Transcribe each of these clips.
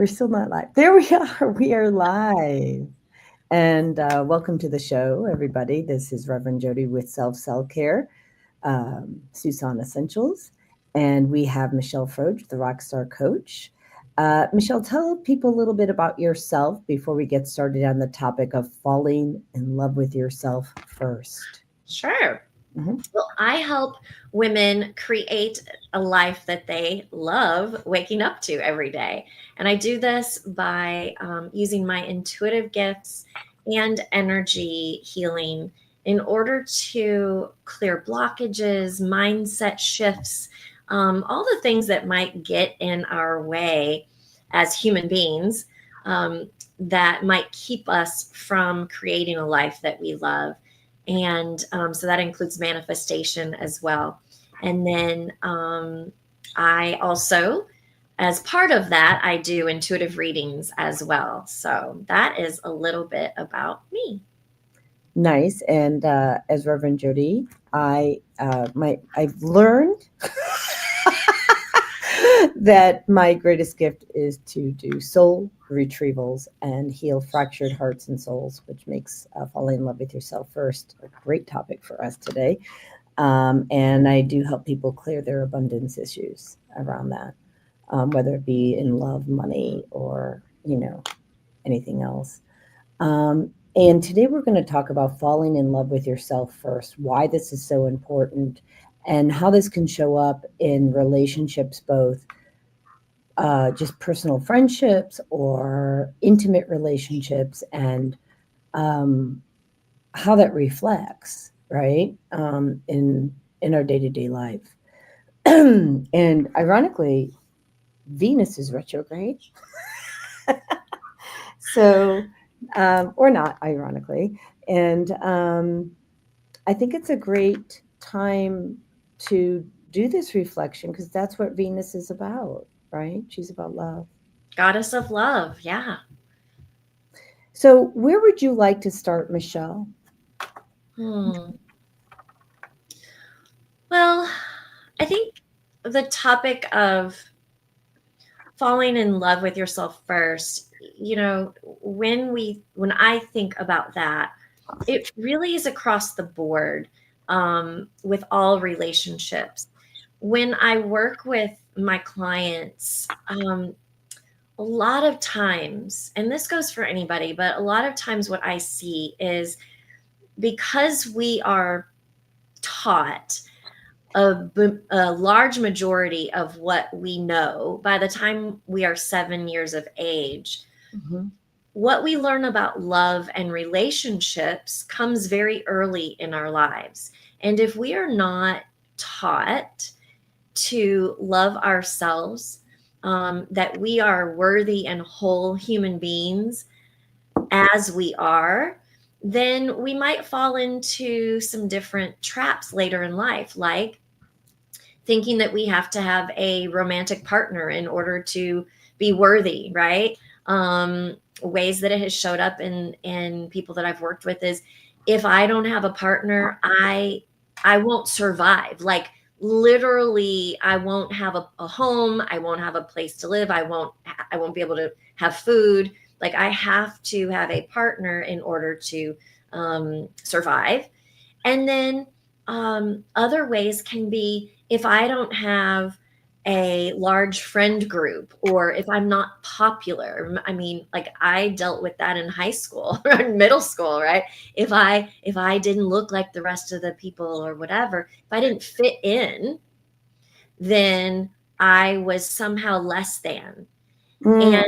We're still not live. There we are. We are live. And welcome to the show, everybody. This is Reverend Jody with Self Cell Care, Susan Essentials. And we have Michelle Froge, the Rockstar Coach. Michelle, tell people a little bit about yourself before we get started on the topic of falling in love with yourself first. Sure. Mhm. Well, I help women create a life that they love waking up to every day. And I do this by using my intuitive gifts and energy healing in order to clear blockages, mindset shifts, all the things that might get in our way as human beings that might keep us from creating a life that we love. And so that includes manifestation as well. And then I also, as part of that, I do intuitive readings as well. So that is a little bit about me. Nice. And as Reverend Jody, I've learned that my greatest gift is to do soul retrievals and heal fractured hearts and souls, which makes falling in love with yourself first a great topic for us today. And I do help people clear their abundance issues around that, whether it be in love, money, or anything else. And today we're going to talk about falling in love with yourself first, why this is so important, and how this can show up in relationships, both just personal friendships or intimate relationships, and um, how that reflects, right, in our day to day life. And ironically, Venus is retrograde, so or not ironically, and I think it's a great time to do this reflection because that's what Venus is about, right? She's about love. Goddess of love. Yeah. So, where would you like to start, Michelle? Hmm. Well, I think the topic of falling in love with yourself first, when I think about that, it really is across the board with all relationships. When I work with my clients, a lot of times, and this goes for anybody, but a lot of times what I see is because we are taught a, a large majority of what we know by the time we are 7 years of age, Mm-hmm. what we learn about love and relationships comes very early in our lives. And if we are not taught to love ourselves, that we are worthy and whole human beings as we are, then we might fall into some different traps later in life, like thinking that we have to have a romantic partner in order to be worthy, right? Ways that it has showed up in people that I've worked with is if I don't have a partner, I won't survive. Like literally, I won't have a home. I won't have a place to live. I won't be able to have food. Like I have to have a partner in order to survive. And then other ways can be if I don't have a large friend group or if I'm not popular. I mean, like I dealt with that in high school or in middle school, right? If I didn't look like the rest of the people or whatever, if I didn't fit in, then I was somehow less than. Mm, And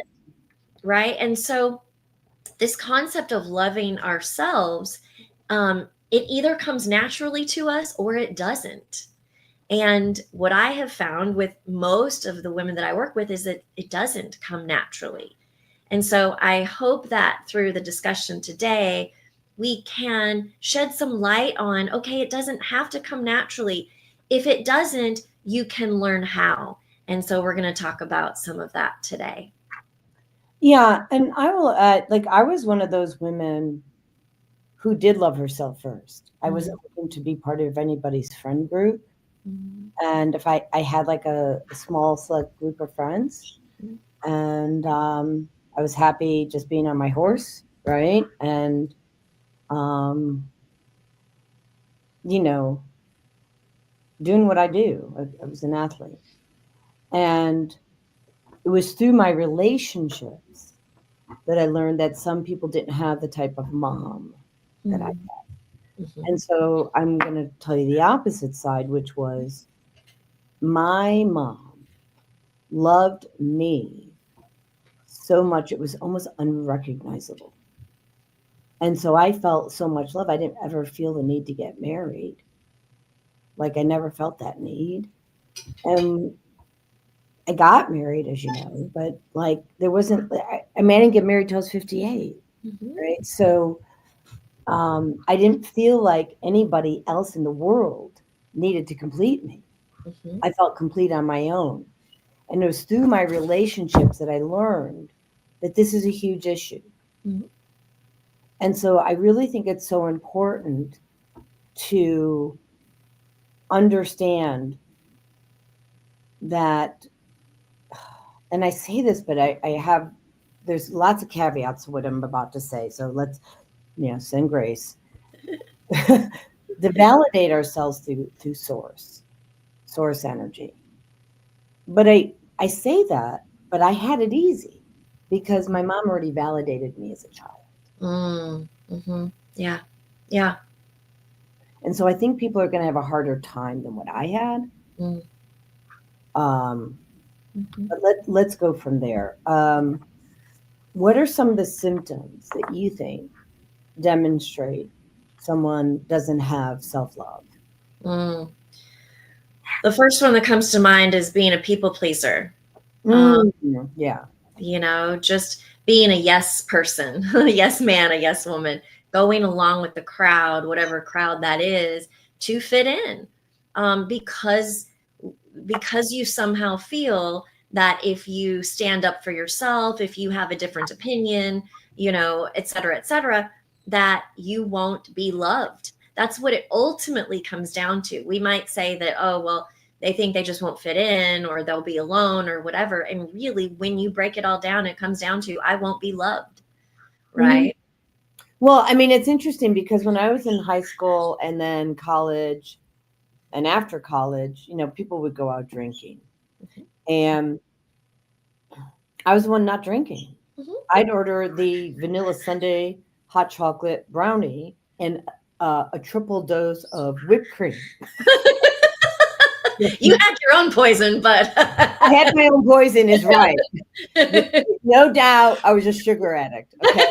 right? And so this concept of loving ourselves, it either comes naturally to us or it doesn't. And what I have found with most of the women that I work with is that it doesn't come naturally. And so I hope that through the discussion today, we can shed some light on okay, it doesn't have to come naturally. If it doesn't, you can learn how. And so we're going to talk about some of that today. yeah, and I will add, like, I was one of those women who did love herself first. I wasn't Mhm. looking to be part of anybody's friend group. Mhm. And if I had like a small select group of friends, and I was happy just being on my horse, right? And um, you know, doing what I do. I was an athlete, and it was through my relationships that I learned that some people didn't have the type of mom that I. Mhm. Mhm. And so I'm going to tell you the opposite side, which was my mom loved me so much it was almost unrecognizable. And so I felt so much love. I didn't ever feel the need to get married. Like I never felt that need. And I got married, as you know, but like there wasn't, I mean, I didn't get married till I was 58, Mhm. right? So I didn't feel like anybody else in the world needed to complete me. Mhm. I felt complete on my own. And it was through my relationships that I learned that this is a huge issue. Mhm. And so I really think it's so important to understand that, and I say this, but I have, there's lots of caveats to what I'm about to say. So let's, send grace. To validate ourselves through source energy. But I say that, but I had it easy because my mom already validated me as a child. Mm. Mhm. Yeah. Yeah. And so I think people are going to have a harder time than what I had. Mm. Um, Mhm. but let's go from there. What are some of the symptoms that you think demonstrate someone doesn't have self love? Mm. The first one that comes to mind is being a people pleaser. Um, Yeah. just being a yes person, a yes man, a yes woman, going along with the crowd, whatever crowd that is, to fit in, because you somehow feel that if you stand up for yourself, if you have a different opinion, et cetera, that you won't be loved. That's what it ultimately comes down to. We might say that, oh, well, they think they just won't fit in or they'll be alone or whatever. And really, when you break it all down, it comes down to, I won't be loved. Mhm. Right. Well, I mean, it's interesting because when I was in high school and then college and after college, people would go out drinking. Mhm. And I was the one not drinking. Mhm. I'd order the vanilla sundae hot chocolate brownie and a triple dose of whipped cream. You had your own poison, but I had my own poison, is right. No doubt, I was a sugar addict. Okay,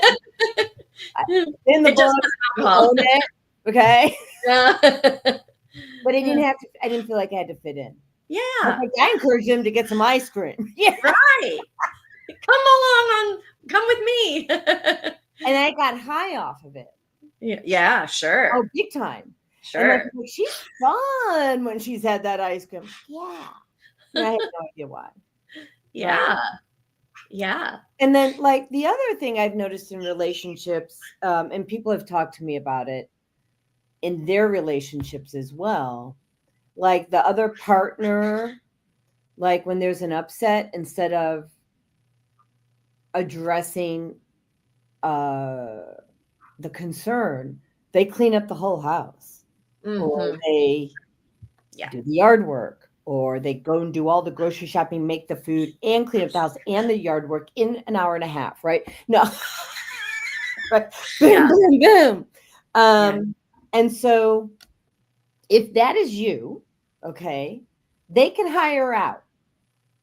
in the it just book, was we alcohol. own it. Okay, Yeah. but I didn't have to. I didn't feel like I had to fit in. In Yeah, fact, I encouraged him to get some ice cream. Yeah, right. Come with me. and I got high off of it. Yeah, sure. Oh, big time. And like, Sure. she's fun when she's had that ice cream. Yeah, and I had no idea why. Right. Yeah. Yeah. And then, like, the other thing I've noticed in relationships, and people have talked to me about it in their relationships as well, like the other partner, like when there's an upset, instead of addressing uh, the concern, they clean up the whole house, or Mhm. they Yeah. do the yard work, or they go and do all the grocery shopping, make the food, and clean up the house and the yard work in an hour and a half, right? No, right? Boom, Yeah. boom, boom. Yeah. And so if that is you, okay, they can hire out.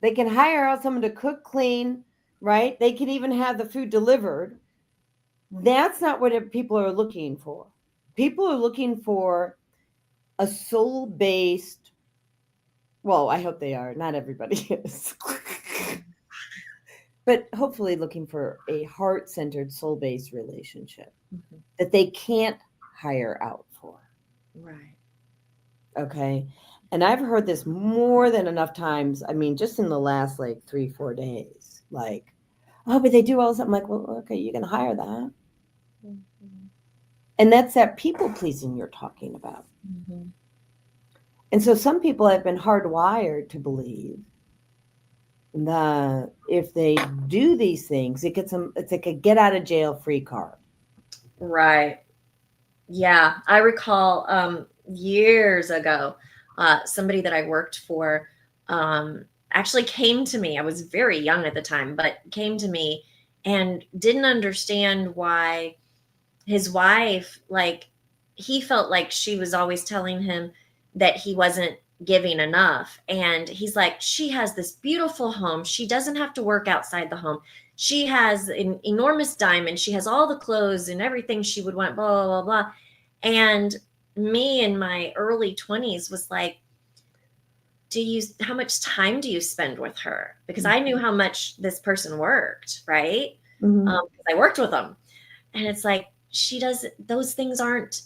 They can hire out someone to cook, clean, right? They can even have the food delivered. That's not what people are looking for. People are looking for a soul based, well, I hope they are. Not everybody is. But hopefully looking for a heart centered, soul based relationship Mhm. that they can't hire out for. Right. Okay. And I've heard this more than enough times. I mean, just in the last like 3, 4 days, like, oh, but they do all this. I'm like, well, okay, you can hire that. Mhm. And that's that people pleasing you're talking about. Mhm. And so some people have been hardwired to believe if they do these things, it gets them. It's like a get out of jail free card. Right. Yeah, I recall years ago, somebody that I worked for actually came to me. I was very young at the time, but came to me and didn't understand why his wife, like, he felt like she was always telling him that he wasn't giving enough. And he's like, she has this beautiful home. She doesn't have to work outside the home. She has an enormous diamond. She has all the clothes and everything she would want, blah, blah, blah, blah. And me in my early 20s was like, how much time do you spend with her? Because I knew how much this person worked, right? Mm-hmm. Because I worked with them. And it's like, those things aren't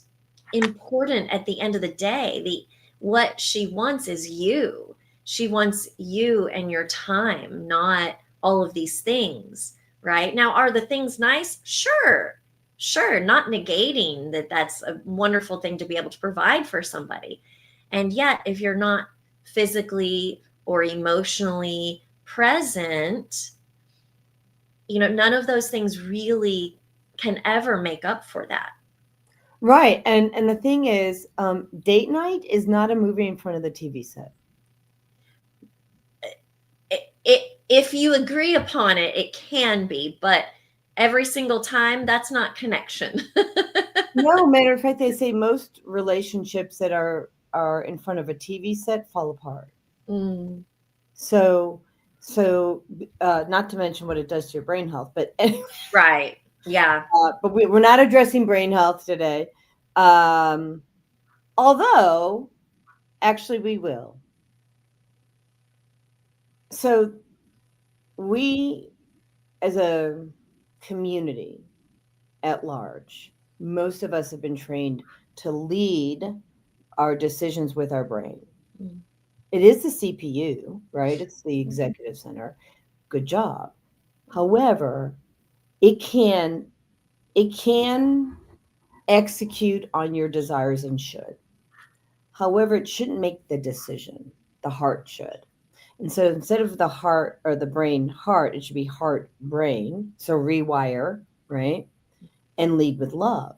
important at the end of the day. What she wants is you. She wants you and your time, not all of these things, right? Now, are the things nice? Sure. Sure, not negating that that's a wonderful thing to be able to provide for somebody. And yet, if you're not physically or emotionally present, none of those things really can ever make up for that. Right. And the thing is, date night is not a movie in front of the TV set. If you agree upon it, it can be, but every single time, that's not connection. No, matter of fact, they say most relationships that are in front of a TV set fall apart. Mm, So not to mention what it does to your brain health, but anyway, right. Yeah. but we're not addressing brain health today. Although, actually, we will. So we, as a community at large, most of us have been trained to lead our decisions with our brain. Mm. It is the CPU, right? It's the executive center. Good job. However, it can execute on your desires and should. However, it shouldn't make the decision. The heart should. And so instead of the heart or the brain heart, it should be heart brain. So rewire, right? And lead with love.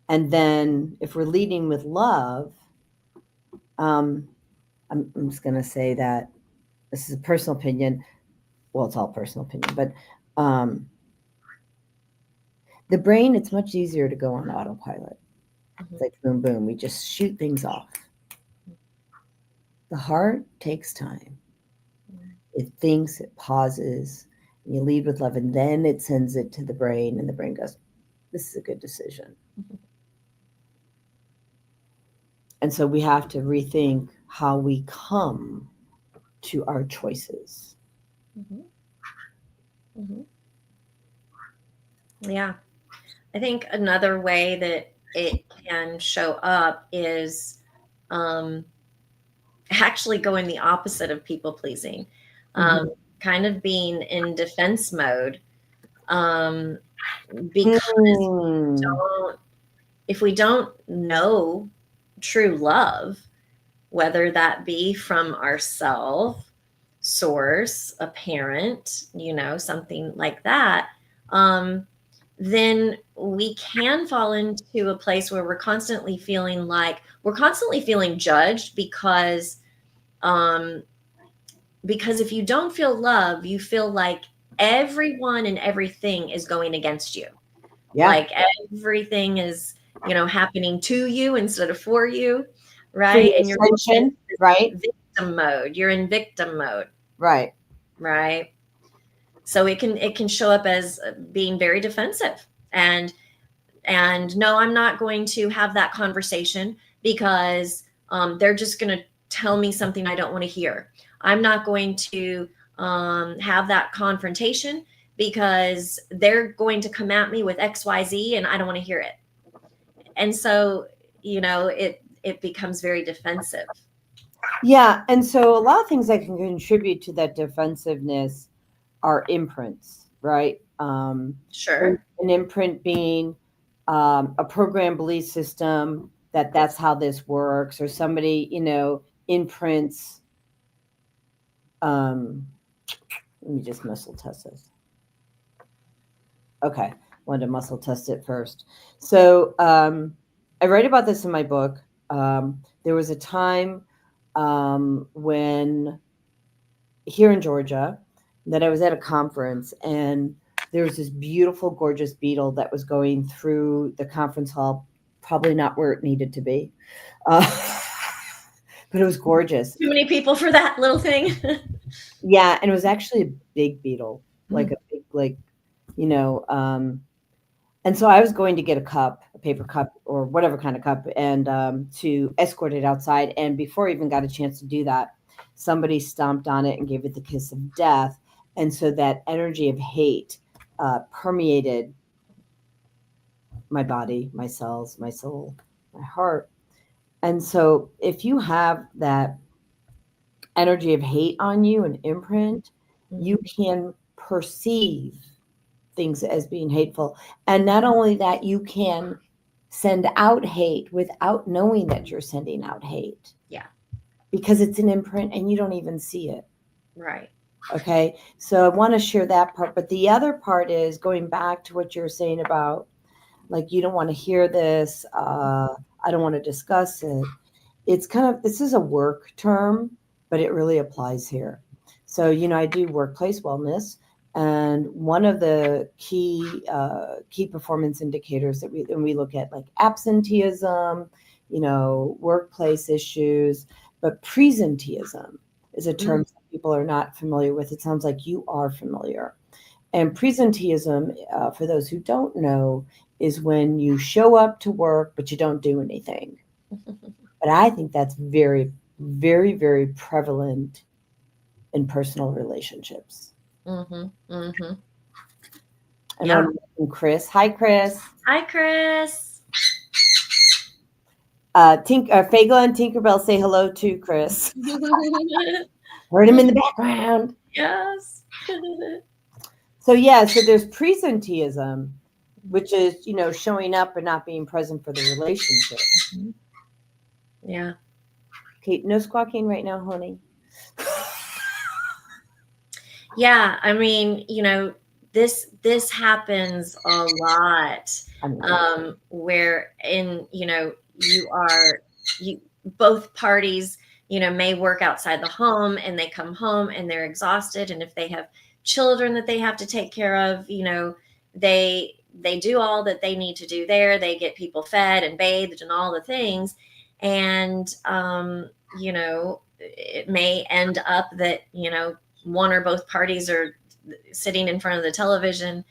And then if we're leading with love, I'm just going to say that this is a personal opinion. Well, it's all personal opinion, but the brain, it's much easier to go on autopilot. It's like boom, boom. We just shoot things off. The heart takes time. It thinks, it pauses, and you lead with love, and then it sends it to the brain, and the brain goes, this is a good decision. And so we have to rethink how we come to our choices. Mm-hmm. Mm-hmm. Yeah. I think another way that it can show up is actually going the opposite of people pleasing, kind of being in defense mode, because if we don't know true love, whether that be from ourself, source, a parent, something like that, then we can fall into a place where we're constantly feeling judged because if you don't feel love, you feel like everyone and everything is going against you. Yeah. Like everything is, happening to you instead of for you, right? And you're in victim mode. You're in victim mode. Right. Right. So it can show up as being very defensive and no, I'm not going to have that conversation because they're just going to tell me something I don't want to hear. I'm not going to have that confrontation because they're going to come at me with XYZ and I don't want to hear it. And so, it becomes very defensive. Yeah. And so a lot of things that can contribute to that defensiveness are imprints, right? Sure. An imprint being a program belief system that's how this works, or somebody, imprints Let me just muscle test this. Okay, wanted to muscle test it first. So I write about this in my book. There was a time when here in Georgia that I was at a conference, and there was this beautiful, gorgeous beetle that was going through the conference hall, probably not where it needed to be. Uh, but it was gorgeous. Too many people for that little thing. Yeah, and it was actually a big beetle, like a big, like, you know, and so I was going to get a cup, a paper cup or whatever kind of cup, and to escort it outside. And before I even got a chance to do that, somebody stomped on it and gave it the kiss of death. And so that energy of hate permeated my body, my cells, my soul, my heart. And so if you have that energy of hate on you, an imprint, you can perceive things as being hateful. And not only that, you can send out hate without knowing that you're sending out hate. Yeah. Because it's an imprint and you don't even see it. Right. Okay. So I want to share that part. But the other part is going back to what you were saying about, like, you don't want to hear this. I don't want to discuss it. It's kind of, this is a work term, but it really applies here. So, I do workplace wellness. And one of the key performance indicators that we look at, like absenteeism, workplace issues, but presenteeism is a term some people are not familiar with. It sounds like you are familiar. And presenteeism, for those who don't know, is when you show up to work, but you don't do anything. But I think that's very, very, very prevalent in personal relationships. And Yeah. I'm Chris. Hi, Chris. Hi, Chris. Fagel and Tinkerbell say hello to Chris. Heard him in the background. Yes. So there's presenteeism, which is, showing up and not being present for the relationship. Yeah. Okay, no squawking right now, honey. Yeah, I mean, this happens a lot. Where both parties, may work outside the home and they come home and they're exhausted. And if they have children that they have to take care of, they do all that they need to do there. They get people fed and bathed and all the things. And, it may end up that, one or both parties are sitting in front of the television,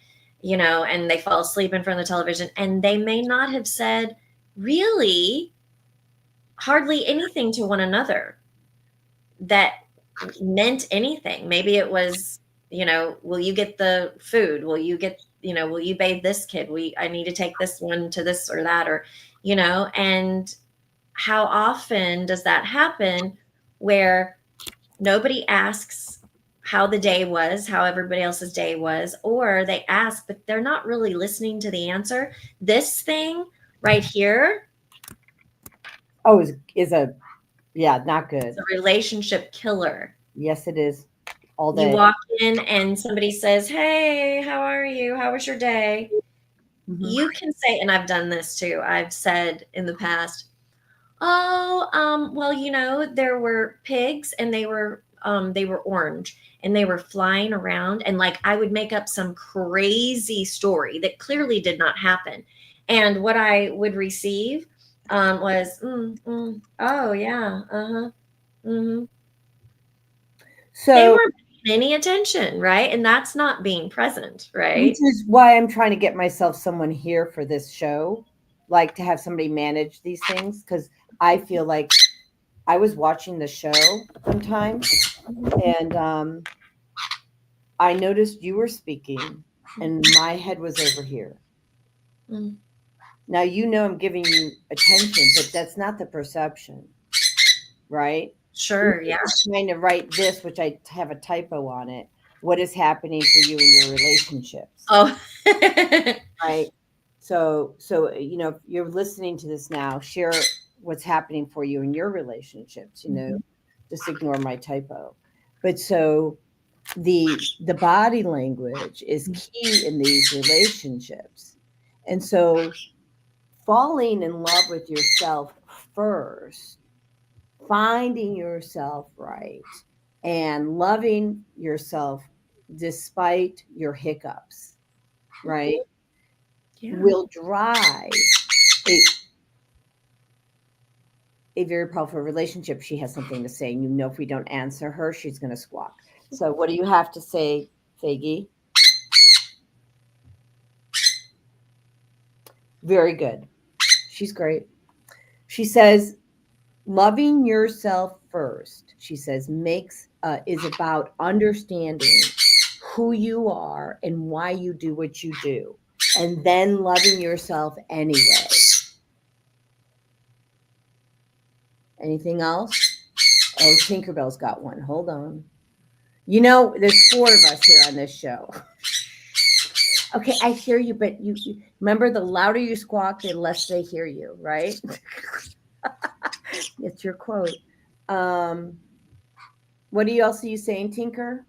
and they fall asleep in front of the television, and they may not have said really hardly anything to one another that meant anything. Maybe it was, will you get the food? Will you get, will you bathe this kid? I need to take this one to this or that, or, and how often does that happen where nobody asks how the day was, how everybody else's day was, or they ask, but they're not really listening to the answer. This thing right here. Oh, not good. It's a relationship killer. Yes, it is. All day. You walk in and somebody says, "Hey, how are you? How was your day?" Mm-hmm. You can say, and I've done this too. I've said in the past, "Oh, well, there were pigs and they were orange and they were flying around." And like, I would make up some crazy story that clearly did not happen. And what I would receive was, "Oh yeah, mm-hmm." So they weren't paying any attention, right? And that's not being present, right? Which is why I'm trying to get myself someone here for this show, like to have somebody manage these things, because I feel like I was watching the show one time, and I noticed you were speaking, and my head was over here. Now, I'm giving you attention, but that's not the perception, right? Sure, yeah. I'm trying to write this, which I have a typo on it. What is happening for you in your relationships? Oh, right. So if you're listening to this now, share what's happening for you in your relationships. Just ignore my typo. But so the body language is key in these relationships. And so falling in love with yourself first, finding yourself right, and loving yourself despite your hiccups, right, Yeah. will drive a very powerful relationship. She has something to say. You know, if we don't answer her, she's going to squawk. So, what do you have to say, Faggy? Very good. She's great. She says, loving yourself first, she says, is about understanding who you are and why you do what you do, and then loving yourself anyway. Anything else? Oh, Tinkerbell's got one. Hold on. You know, there's 4 of us here on this show. Okay, I hear you, but you remember, the louder you squawk, the less they hear you, right? It's your quote. What else are you saying, Tinker?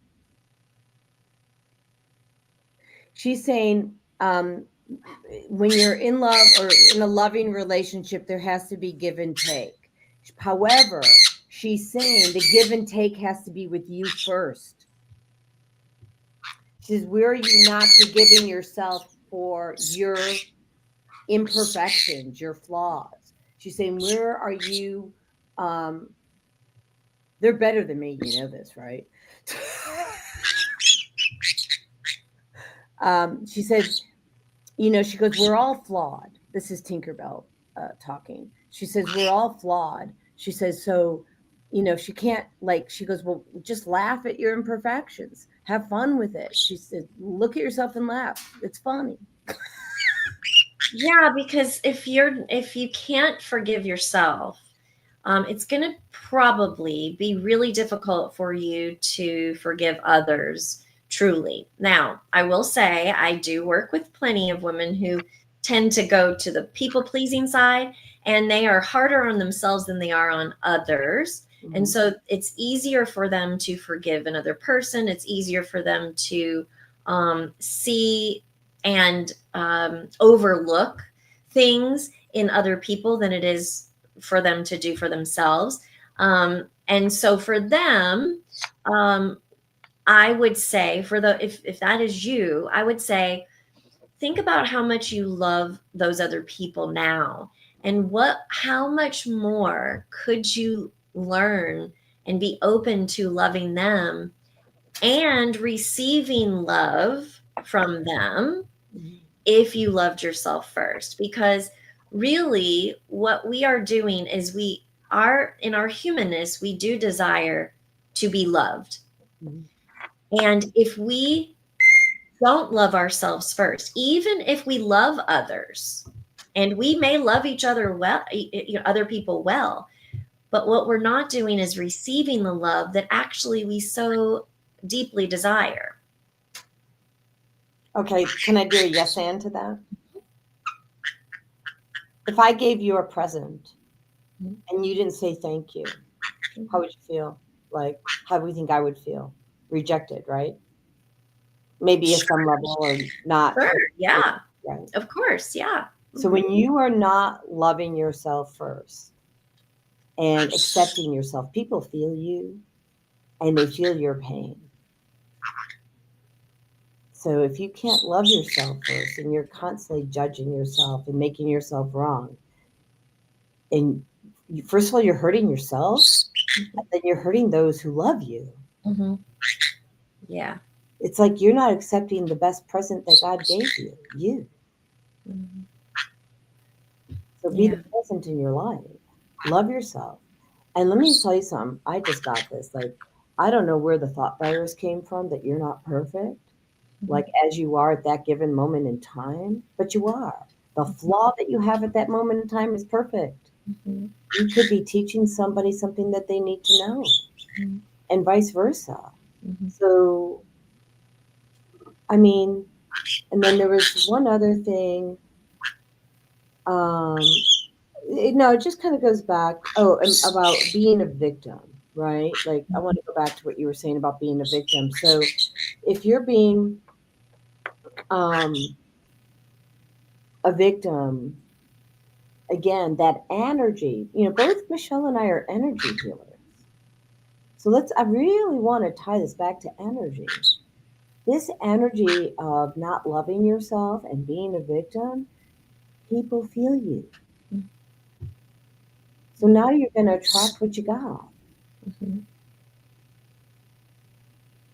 She's saying when you're in love or in a loving relationship, there has to be give and take. However, she's saying the give and take has to be with you first. She says, where are you not forgiving yourself for your imperfections, your flaws? She's saying, where are you? They're better than me. You know this, right? She said, you know, she goes, we're all flawed. This is Tinkerbell talking. She says, we're all flawed. She says, so, you know, she can't, like, she goes, well, just laugh at your imperfections. Have fun with it. She said, look at yourself and laugh. It's funny. Yeah, because if you can't forgive yourself, it's going to probably be really difficult for you to forgive others truly. Now, I will say I do work with plenty of women who tend to go to the people pleasing side, and they are harder on themselves than they are on others. Mm-hmm. And so it's easier for them to forgive another person. It's easier for them to see and overlook things in other people than it is for them to do for themselves. And so for them, I would say if that is you, I would say, think about how much you love those other people now, and how much more could you learn and be open to loving them and receiving love from them if you loved yourself first. Because really what we are doing is in our humanness, we do desire to be loved. And if we don't love ourselves first, even if we love others, and we may love each other well, other people well, but what we're not doing is receiving the love that actually we so deeply desire. Okay, can I do a yes and to that? If I gave you a present and you didn't say thank you, how would you feel? Like, how do you think I would feel? Rejected, right? Maybe at some level or not. Sure, yeah. Right. Of course, yeah. So when you are not loving yourself first and accepting yourself, people feel you and they feel your pain. So if you can't love yourself first and you're constantly judging yourself and making yourself wrong, and first of all, you're hurting yourself, and then you're hurting those who love you. Mm-hmm. Yeah. It's like you're not accepting the best present that God gave you. Mm-hmm. So be the present in your life. Love yourself. And let me tell you something. I just got this. Like, I don't know where the thought virus came from that you're not perfect, like as you are at that given moment in time, but you are. The flaw that you have at that moment in time is perfect. Mm-hmm. You could be teaching somebody something that they need to know, and vice versa. Mm-hmm. So, I mean, and then there was one other thing. It just kind of goes back. Oh, and about being a victim. right? Like, I want to go back to what you were saying about being a victim. So if you're being a victim, again, that energy, both Michelle and I are energy healers. So I really want to tie this back to energy. This energy of not loving yourself and being a victim, people feel you. So now you're going to attract what you got. Mm-hmm.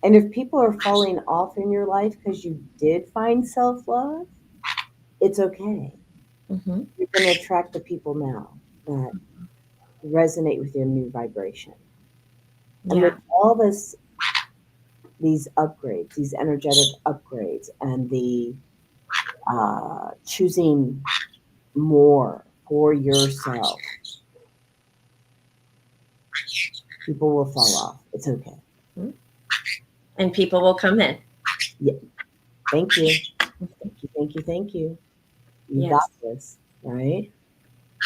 And if people are falling off in your life because you did find self love, it's okay. Mm-hmm. You're going to attract the people now that resonate with your new vibration. And with Yeah. all these upgrades, these energetic upgrades, and the choosing more for yourself, people will fall off. It's okay. And people will come in. Yeah. Thank you. Thank you. Thank you. Thank you. You got Yes. this, right?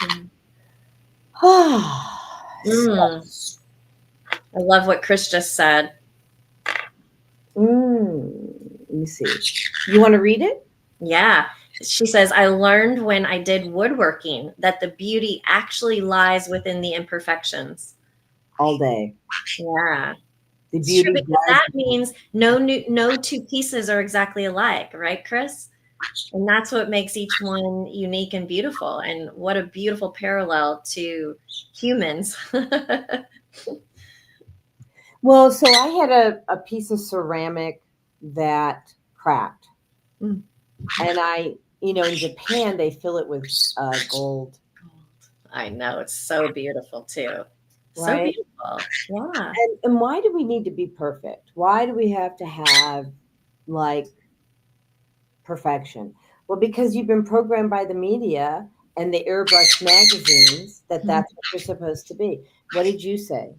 Mm. So, I love what Chris just said. let me see. You want to read it? Yeah. She says, I learned when I did woodworking that the beauty actually lies within the imperfections. All day. Yeah. The It's true, beauty because that does. means no two pieces are exactly alike, right, Chris? And that's what makes each one unique and beautiful. And what a beautiful parallel to humans. Well, so I had a piece of ceramic that cracked. Mm. And in Japan, they fill it with gold. I know, it's so beautiful too. So Right? beautiful. Yeah. And why do we need to be perfect? Why do we have to have like perfection? Well, because you've been programmed by the media and the airbrush magazines that that's what you're supposed to be. What did you say?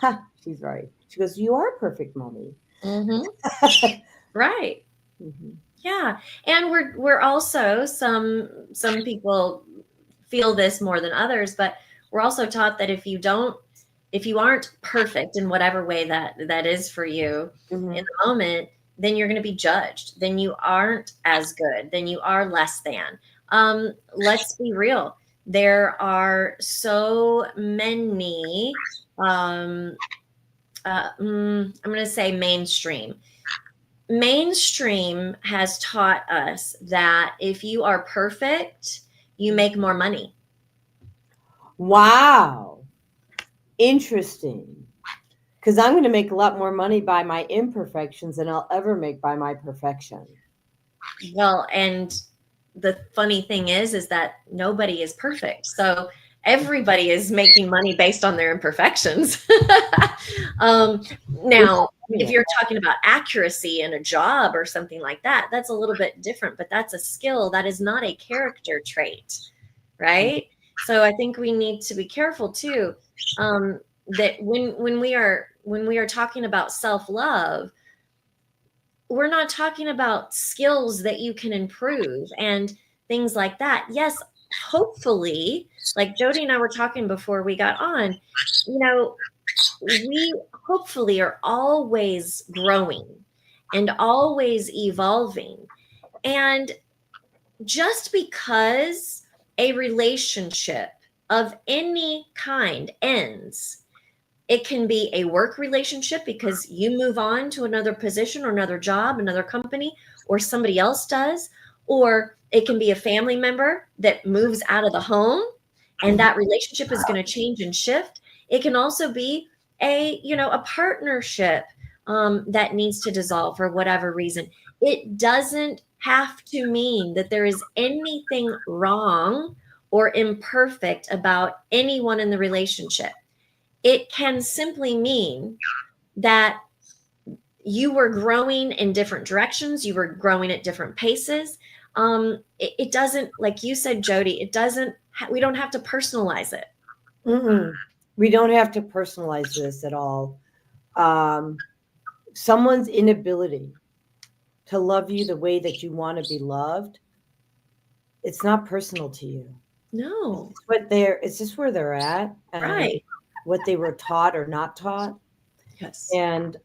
Ha, she's right. She goes, "You are perfect, mommy." Mm-hmm. Right. Mhm. Yeah. And we're also, some people feel this more than others, but we're also taught that if you aren't perfect in whatever way that is for you Mhm. in the moment, then you're going to be judged. Then you aren't as good. Then you are less than. Let's be real. There are so many. I'm going to say mainstream. Mainstream has taught us that if you are perfect, you make more money. Wow. Interesting. Because I'm going to make a lot more money by my imperfections than I'll ever make by my perfection. Well, and the funny thing is that nobody is perfect. So everybody is making money based on their imperfections. Now, if you're talking about accuracy in a job or something like that, that's a little bit different, but that's a skill. That is not a character trait, right? So I think we need to be careful too, that when we are talking about self-love, we're not talking about skills that you can improve and things like that. Yes, hopefully, like Jody and I were talking before we got on, we hopefully are always growing and always evolving. And just because a relationship of any kind ends, it can be a work relationship because you move on to another position or another job, another company, or somebody else does. Or it can be a family member that moves out of the home and that relationship is going to change and shift. It can also be a partnership that needs to dissolve for whatever reason. It doesn't have to mean that there is anything wrong or imperfect about anyone in the relationship. It can simply mean that you were growing in different directions, you were growing at different paces. It doesn't, like you said, Jody, it doesn't, we don't have to personalize it. Mm-mm. We don't have to personalize this at all. Someone's inability to love you the way that you want to be loved, it's not personal to you. No. It's just where they're at and Right. what they were taught or not taught. Yes. And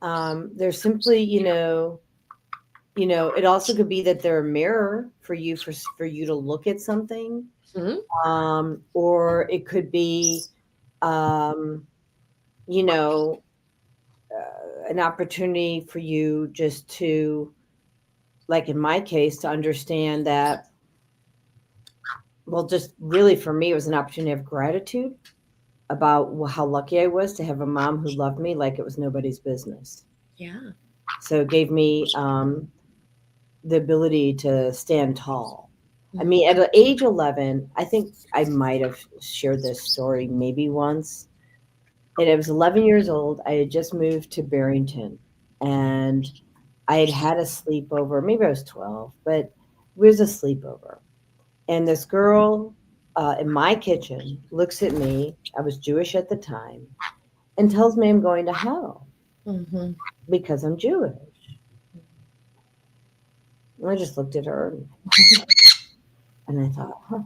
they're simply, it also could be that they're a mirror for you for you to look at something. Mhm. Or it could be, um, you know, an opportunity for you just to, like in my case, to understand that, well, just really for me, it was an opportunity of gratitude about how lucky I was to have a mom who loved me like it was nobody's business. Yeah. So it gave me the ability to stand tall. I Mhm. mean, at age 11, I think I might have shared this story maybe once. And I was 11 years old. I had just moved to Barrington and I had had a sleepover. Maybe I was 12, but it was a sleepover. And this girl in my kitchen looks at me. I was Jewish at the time and tells me I'm going to hell Mhm. because I'm Jewish. And I just looked at her and I thought, huh.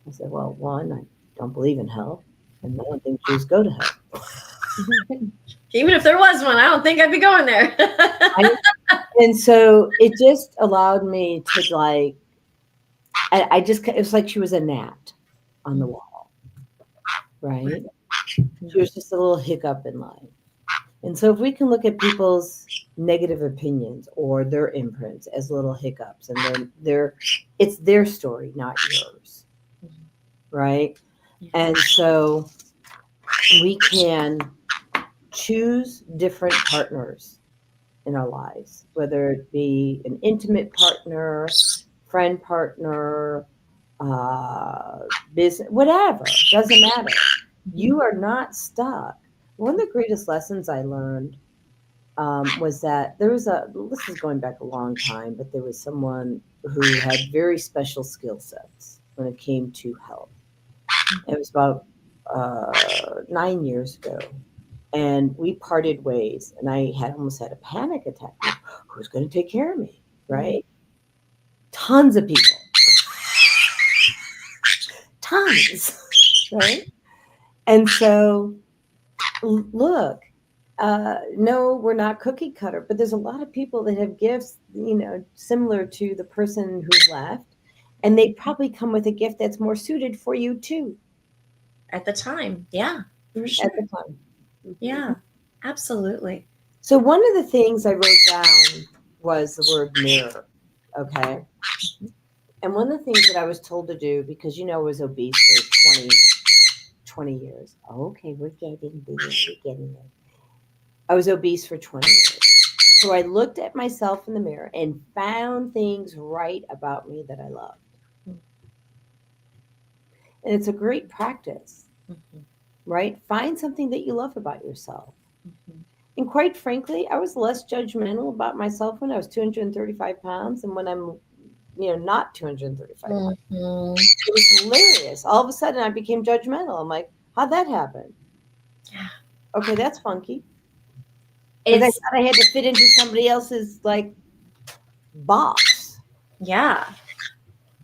I said, well, one, I don't believe in hell, and I don't think Jews go to hell. Even if there was one, I don't think I'd be going there. And so it just allowed me to I just, it was like she was a gnat on the wall, right? She was just a little hiccup in life. And so if we can look at people's negative opinions or their imprints as little hiccups, and then it's their story, not yours, right? And so we can choose different partners in our lives, whether it be an intimate partner, friend partner, business, whatever, doesn't matter. You are not stuck. One of the greatest lessons I learned was that this is going back a long time, but there was someone who had very special skill sets when it came to health. It was about 9 years ago. And we parted ways, and I had almost had a panic attack. Who's going to take care of me? Right? Tons of people. Tons. Right? And so, look, no, we're not cookie cutter, but there's a lot of people that have gifts, similar to the person who left, and they probably come with a gift that's more suited for you too. At the time, yeah, for sure. At the time. Yeah, absolutely. So one of the things I wrote down was the word mirror. Okay. And one of the things that I was told to do, because I was obese for 20 years. Okay, we're getting there. We're getting there. I was obese for 20 years. So I looked at myself in the mirror and found things right about me that I loved. And it's a great practice, right? Find something that you love about yourself. And quite frankly, I was less judgmental about myself when I was 235 pounds than when I'm, not 235 pounds. It was hilarious. All of a sudden, I became judgmental. I'm like, how'd that happen? Yeah. Okay, that's funky. Because I thought I had to fit into somebody else's box. Yeah.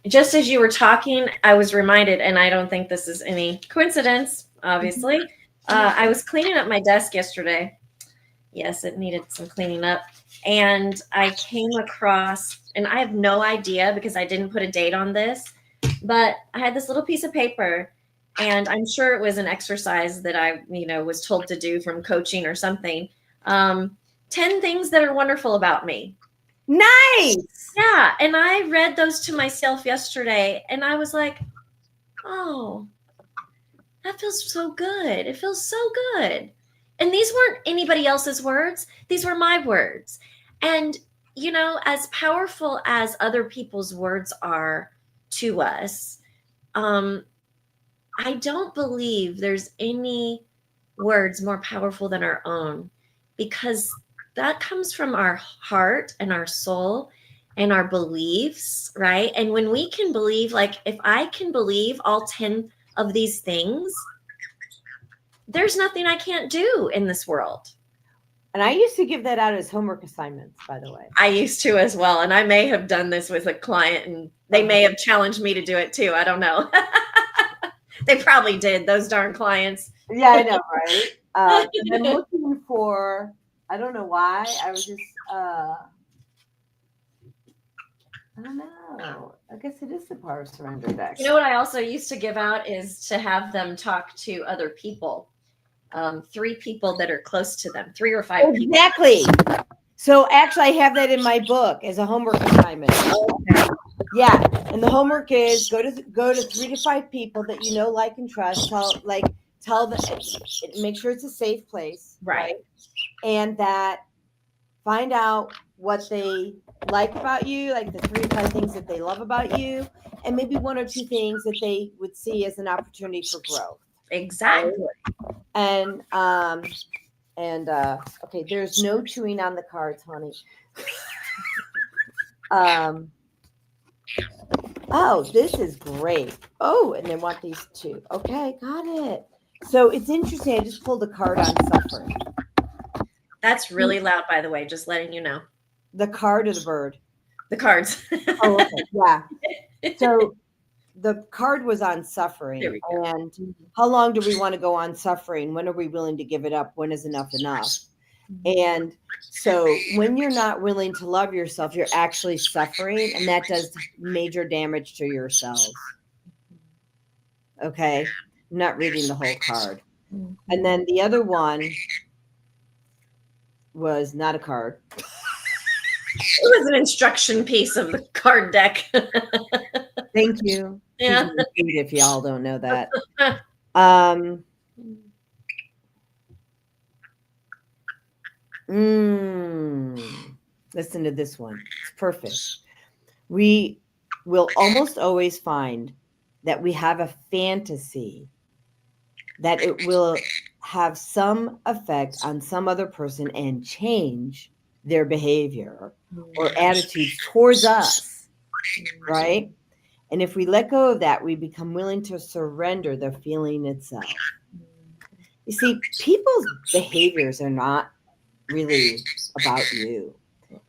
Just as you were talking, I was reminded, and I don't think this is any coincidence, obviously. I was cleaning up my desk yesterday. Yes, it needed some cleaning up. And I came across, and I have no idea because I didn't put a date on this, but I had this little piece of paper, and I'm sure it was an exercise that I, was told to do from coaching or something. 10 things that are wonderful about me. Nice. Yeah. And I read those to myself yesterday, and I was like, oh, that feels so good. It feels so good. And these weren't anybody else's words, these were my words. And, as powerful as other people's words are to us, I don't believe there's any words more powerful than our own, because that comes from our heart and our soul and our beliefs, right? And when we can believe, like if I can believe all 10 of these things, there's nothing I can't do in this world. And I used to give that out as homework assignments, by the way. I used to as well. And I may have done this with a client and they may have challenged me to do it too. I don't know. They probably did, those darn clients. Yeah, I know, right? And I'm looking for, I don't know why. I was just, I don't know. I guess it is the Power of Surrender deck. You know what I also used to give out is to have them talk to other people. 3 people that are close to them, 3 or 5 people. Exactly. So actually, I have that in my book as a homework assignment. Okay. Yeah, and the homework is go to 3 to 5 people that you know, like, and trust. Tell them, make sure it's a safe place, Right. And that find out what they like about you, like the 3 to 5 things that they love about you, and maybe 1 or 2 things that they would see as an opportunity for growth. Exactly. And okay, there's no chewing on the cards, honey. Oh, this is great. Oh, and they want these 2. Okay, got it. So it's interesting. I just pulled a card on suffering. That's really loud, by the way, just letting you know. The card or the bird? The cards. Oh, okay. Yeah. So the card was on suffering. There we go. And how long do we want to go on suffering? When are we willing to give it up? When is enough enough? And so when you're not willing to love yourself, you're actually suffering, and that does major damage to your cells. Okay. I'm not reading the whole card. And then the other one was not a card. It was an instruction piece of the card deck. Thank you. Yeah. If y'all don't know that. Listen to this one. It's perfect. We will almost always find that we have a fantasy that it will have some effect on some other person and change their behavior or attitudes towards us, right? And if we let go of that, we become willing to surrender the feeling itself. You see, people's behaviors are not really about you.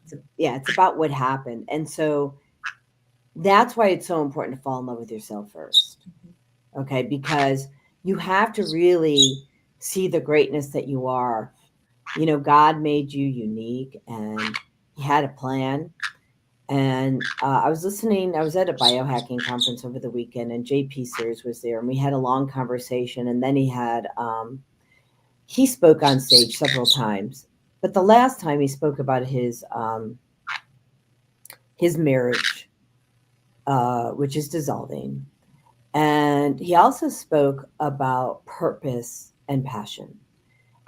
It's about what happened. And so that's why it's so important to fall in love with yourself first. Okay, because you have to really see the greatness that you are. You know, God made you unique and he had a plan. And I was at a biohacking conference over the weekend, and JP Sears was there, and we had a long conversation. And then he spoke on stage several times. But the last time he spoke about his marriage, which is dissolving. And he also spoke about purpose and passion.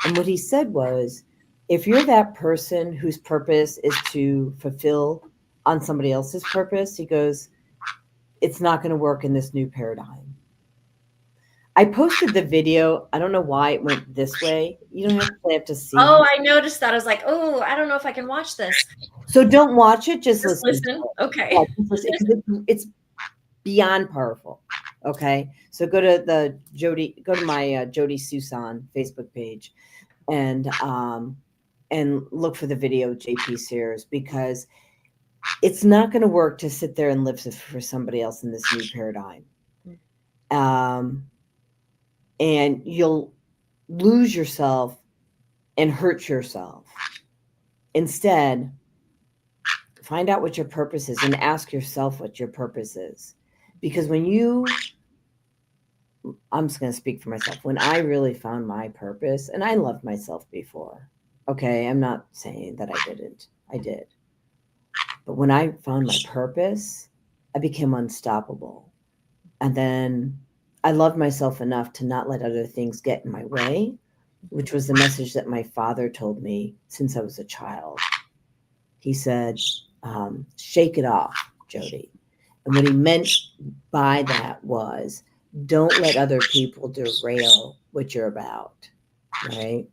And what he said was, if you're that person whose purpose is to fulfill on somebody else's purpose, he goes, it's not going to work in this new paradigm. I posted the video. I don't know why it went this way. You don't have to see. Oh, I noticed that. I was like, oh, I don't know if I can watch this. So don't watch it. Just listen. Okay. Yeah, it's beyond powerful. Okay. So go to my Jody Susan Facebook page and look for the video of JP Sears, because it's not going to work to sit there and live for somebody else in this new paradigm. And you'll lose yourself and hurt yourself. Instead, find out what your purpose is and ask yourself what your purpose is. Because I'm just going to speak for myself. When I really found my purpose, and I loved myself before, okay, I'm not saying that I didn't. I did. But when I found my purpose, I became unstoppable. And then I loved myself enough to not let other things get in my way, which was the message that my father told me since I was a child. He said, shake it off, Jody. And what he meant by that was, don't let other people derail what you're about, right?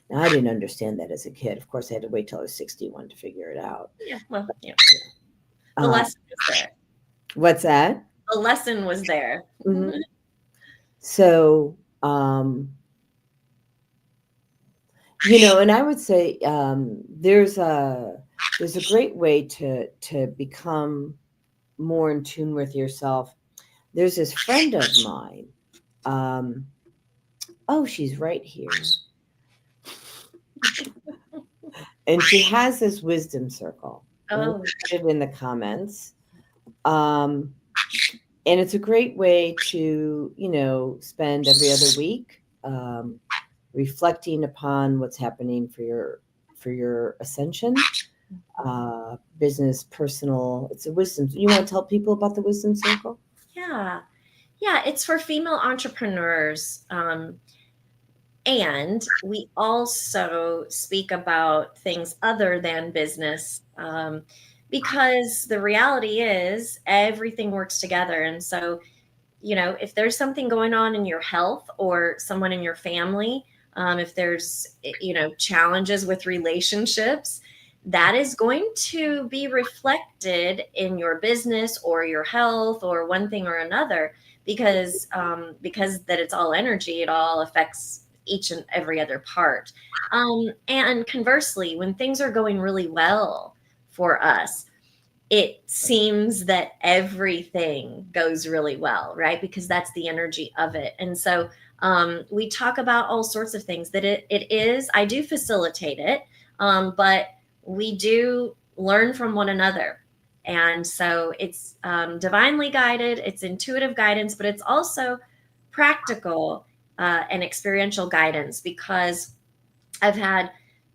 Now, I didn't understand that as a kid. Of course, I had to wait till I was 61 to figure it out. Yeah, well, yeah. The lesson was there. What's that? The lesson was there. Mm-hmm. So, And I would say there's a great way to become more in tune with yourself. There's this friend of mine. Um, oh, she's right here, and she has this wisdom circle. And we'll Oh, put it in the comments. Um, and it's a great way to spend every other week reflecting upon what's happening for your ascension, business, personal. It's a wisdom. You want to tell people about the wisdom circle? yeah. Yeah, it's for female entrepreneurs. And we also speak about things other than business, because the reality is everything works together. And so, if there's something going on in your health or someone in your family, if there's, challenges with relationships, that is going to be reflected in your business or your health or one thing or another, because that it's all energy, it all affects each and every other part. And conversely, when things are going really well for us, it seems that everything goes really well, right? Because that's the energy of it. And so we talk about all sorts of things that it is. I do facilitate it, but we do learn from one another. And so it's divinely guided, it's intuitive guidance, but it's also practical and experiential guidance, because I've had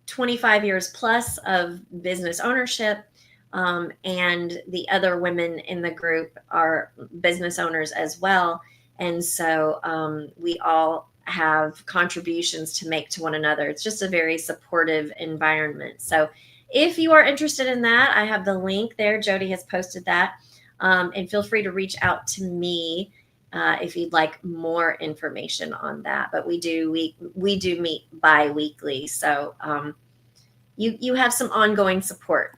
25 years plus of business ownership, and the other women in the group are business owners as well. And so we all have contributions to make to one another. It's just a very supportive environment. So if you are interested in that, I have the link there. Jody has posted that. And feel free to reach out to me if you'd like more information on that. But we do meet bi-weekly, so you have some ongoing support.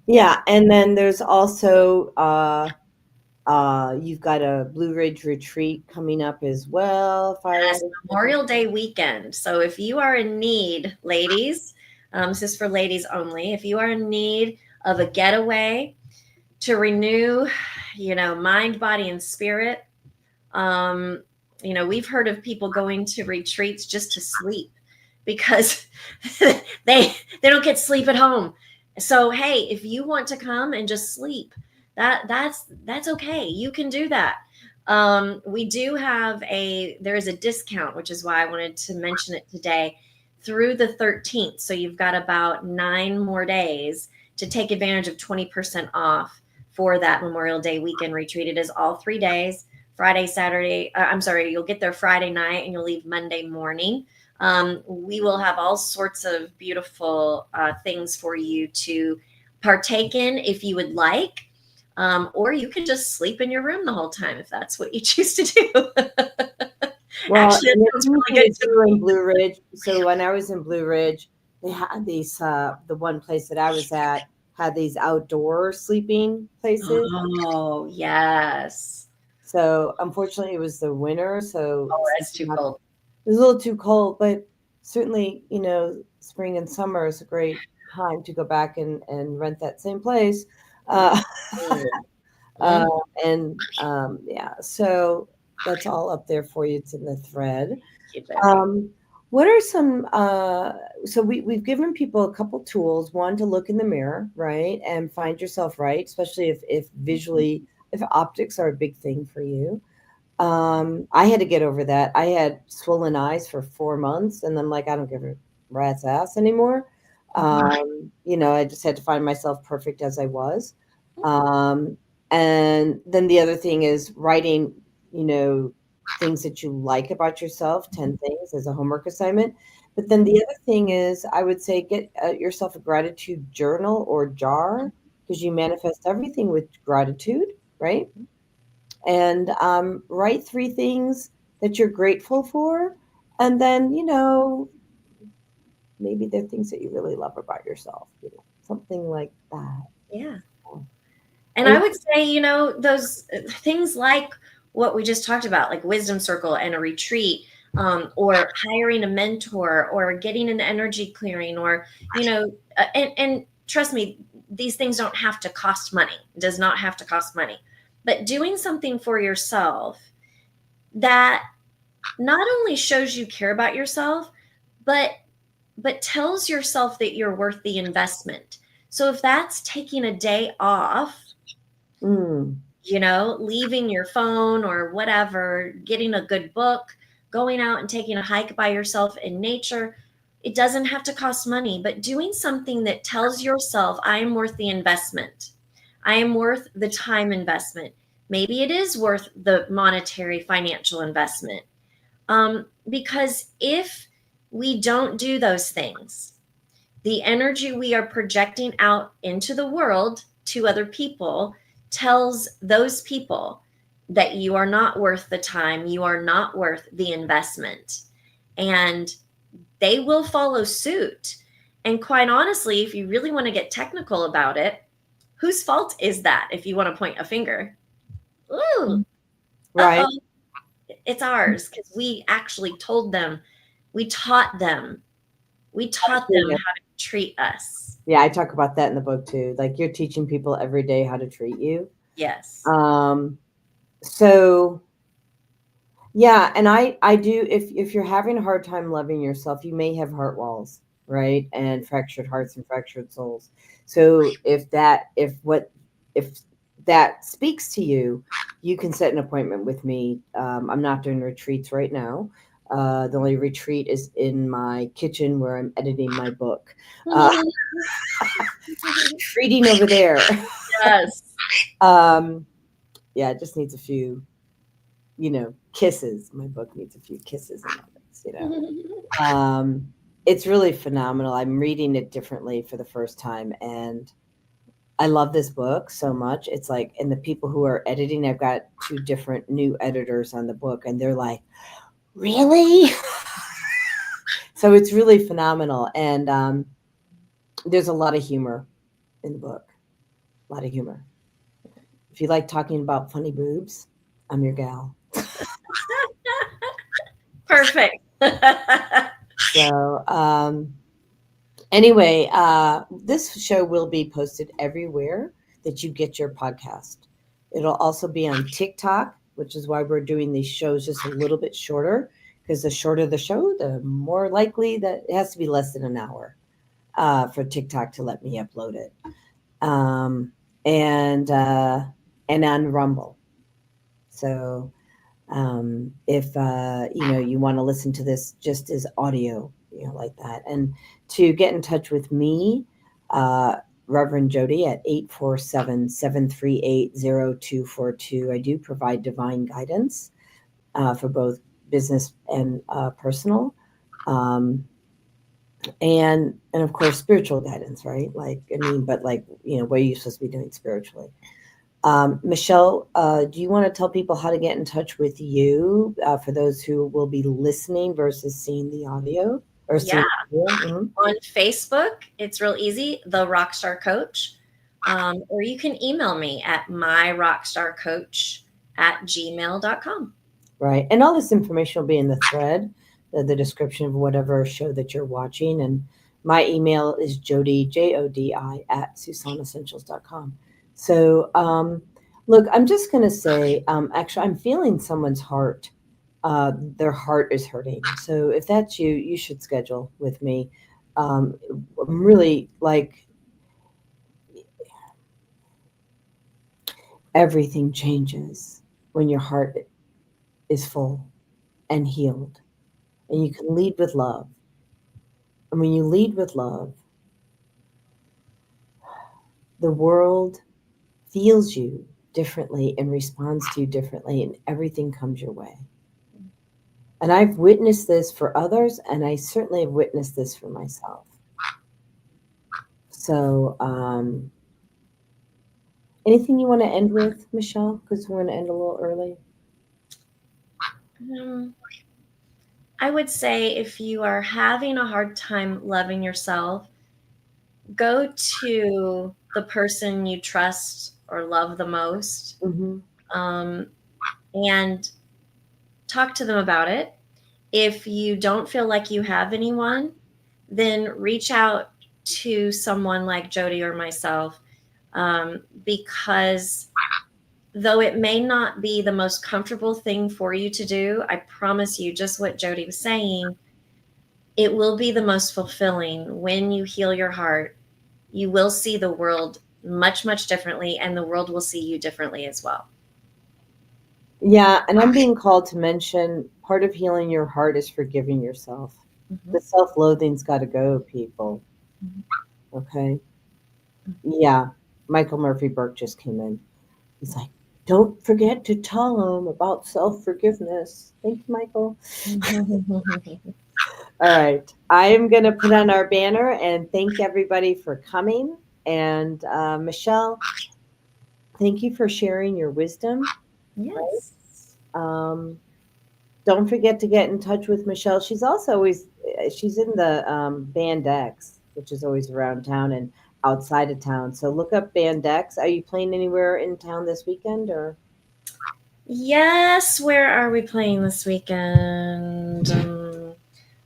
Yeah, and then there's also you've got a Blue Ridge retreat coming up as well. Yes, Memorial Day weekend. So if you are in need, ladies, this is for ladies only. If you are in need of a getaway to renew, mind, body, and spirit, um, we've heard of people going to retreats just to sleep because they don't get sleep at home. So hey, if you want to come and just sleep, that's okay. You can do that. We do have there is a discount, which is why I wanted to mention it today, through the 13th. So you've got about 9 more days to take advantage of 20% off for that Memorial Day weekend retreat. It is all 3 days. Friday, Saturday. I'm sorry, you'll get there Friday night and you'll leave Monday morning. We will have all sorts of beautiful things for you to partake in if you would like. Or you can just sleep in your room the whole time if that's what you choose to do. Well, Actually, and it it's sounds really easy good to do in Blue Ridge. So when I was in Blue Ridge, they had these. The one place that I was at had these outdoor sleeping places. Oh, yes. So unfortunately, it was the winter, so Oh, that's sleeping too out- cold. it was a little too cold. But certainly, spring and summer is a great time to go back and rent that same place. Uh, uh, Mhm. yeah, so that's all up there for you. It's in the thread. Keep it. Um, what are some so we've given people a couple tools, one to look in the mirror, right, and find yourself right, especially if visually, if optics are a big thing for you. I had to get over that. I had swollen eyes for 4 months, and I'm like, I don't give a rat's ass anymore. I just had to find myself perfect as I was. Um, and then the other thing is writing, you know, things that you like about yourself, 10 things as a homework assignment. But then the other thing is, I would say get yourself a gratitude journal or jar, because you manifest everything with gratitude, right? And write 3 things that you're grateful for. And then, maybe they're things that you really love about yourself, something like that. Yeah. And I And would say, those things like what we just talked about, like wisdom circle and a retreat, or hiring a mentor, or getting an energy clearing, or, and trust me, these things don't have to cost money. It does not have to cost money. But doing something for yourself that not only shows you care about yourself, but tells yourself that you're worth the investment. So if that's taking a day off, Mm. leaving your phone or whatever, getting a good book, going out and taking a hike by yourself in nature, it doesn't have to cost money, but doing something that tells yourself, I am worth the investment. I am worth the time investment. Maybe it is worth the monetary financial investment. Because if we don't do those things, the energy we are projecting out into the world to other people tells those people that you are not worth the time, you are not worth the investment. And they will follow suit. And quite honestly, if you really want to get technical about it, whose fault is that if you want to point a finger? Ooh, Right. uh-oh, it's ours, because we actually told them, we taught them, Yeah. how to treat us. Yeah, I talk about that in the book too. Like you're teaching people every day how to treat you. Yes. So yeah, and I do, if you're having a hard time loving yourself, you may have heart walls, right? And fractured hearts and fractured souls. So if that speaks to you, you can set an appointment with me. I'm not doing retreats right now. The only retreat is in my kitchen where I'm editing my book. Uh, Reading over there. Yes. Yeah, it just needs a few, kisses. My book needs a few kisses and others. It's really phenomenal. I'm reading it differently for the first time, and I love this book so much. It's like, and the people who are editing, I've got two different new editors on the book, and they're like, really? So it's really phenomenal. And there's a lot of humor in the book, a lot of humor. If you like talking about funny boobs, I'm your gal. Perfect. So, anyway, this show will be posted everywhere that you get your podcast. It'll also be on TikTok, which is why we're doing these shows just a little bit shorter, because the shorter the show, the more likely that it has to be less than an hour for TikTok to let me upload it. Um, and on Rumble. So if you want to listen to this just as audio, like that, and to get in touch with me, uh, Reverend Jody at 847-738-0242. I do provide divine guidance for both business and personal, um, and of course spiritual guidance, right? Like, I mean, but like, what are you supposed to be doing spiritually? Michelle, do you want to tell people how to get in touch with you for those who will be listening versus seeing the audio or Yeah. seeing the video? Mhm. On Facebook, it's real easy, The Rockstar Coach. Or you can email me at myrockstarcoach@gmail.com. Right. And all this information will be in the thread, the description of whatever show that you're watching. And my email is Jody, Jodi, at SusanEssentials.com. So, look, I'm just going to say, actually, I'm feeling someone's heart. Their heart is hurting. So if that's you, you should schedule with me. I'm really like, everything changes when your heart is full and healed, and you can lead with love. And when you lead with love, the world feels you differently and responds to you differently, and everything comes your way. And I've witnessed this for others, and I certainly have witnessed this for myself. So, anything you want to end with, Michelle? Because we're going to end a little early. Um, I would say if you are having a hard time loving yourself, go to the person you trust or love the most, Mm-hmm. and talk to them about it. If you don't feel like you have anyone, then reach out to someone like Jody or myself, because though it may not be the most comfortable thing for you to do, I promise you, just what Jody was saying, it will be the most fulfilling when you heal your heart. You will see the world much, much differently, and the world will see you differently as well. Yeah, and I'm being called to mention part of healing your heart is forgiving yourself. Mhm. The self-loathing's got to go, people. Mhm. Okay. Yeah. Michael Murphy Burke just came in. He's like, don't forget to tell him about self-forgiveness. Thank you, Michael. All right. I am going to put on our banner and thank everybody for coming. And Michelle, thank you for sharing your wisdom. Yes. Don't forget to get in touch with Michelle. She's also always she's in the Band X, which is always around town and outside of town. So look up Band X. Are you playing anywhere in town this weekend or? Yes. Where are we playing this weekend?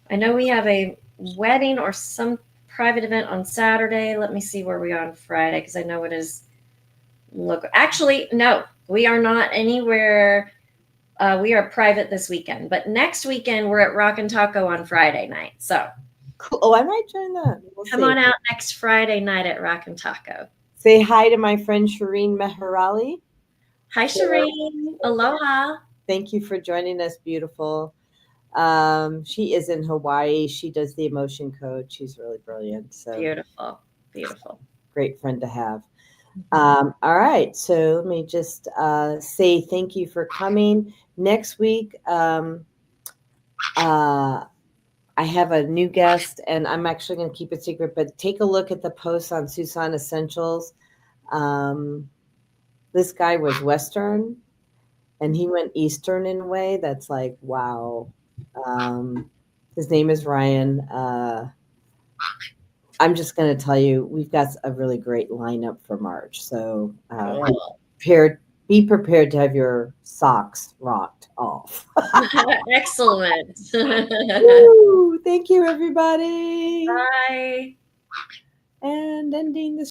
I know we have a wedding or some private event on Saturday. Let me see where we are on Friday, because I know it is. Look, actually, no, we are not anywhere. We are private this weekend, but next weekend we're at Rock and Taco on Friday night. So Cool. Oh, I might join that. We'll come see. on out next Friday night at Rock and Taco. Say hi to my friend Shireen Meherali. Hi, Shireen. Aloha. Thank you for joining us, beautiful. She is in Hawaii. She does the emotion code. She's really brilliant. So Beautiful. Beautiful. great friend to have. All right. So let me just say thank you for coming. Next week, I have a new guest, and I'm actually going to keep it secret, but take a look at the posts on Susan Essentials. This guy was Western, and he went Eastern in a way that's like, wow. His name is Ryan. I'm just going to tell you, we've got a really great lineup for March. So be prepared to have your socks rocked off. Excellent. Woo! Thank you, everybody. Bye. And ending the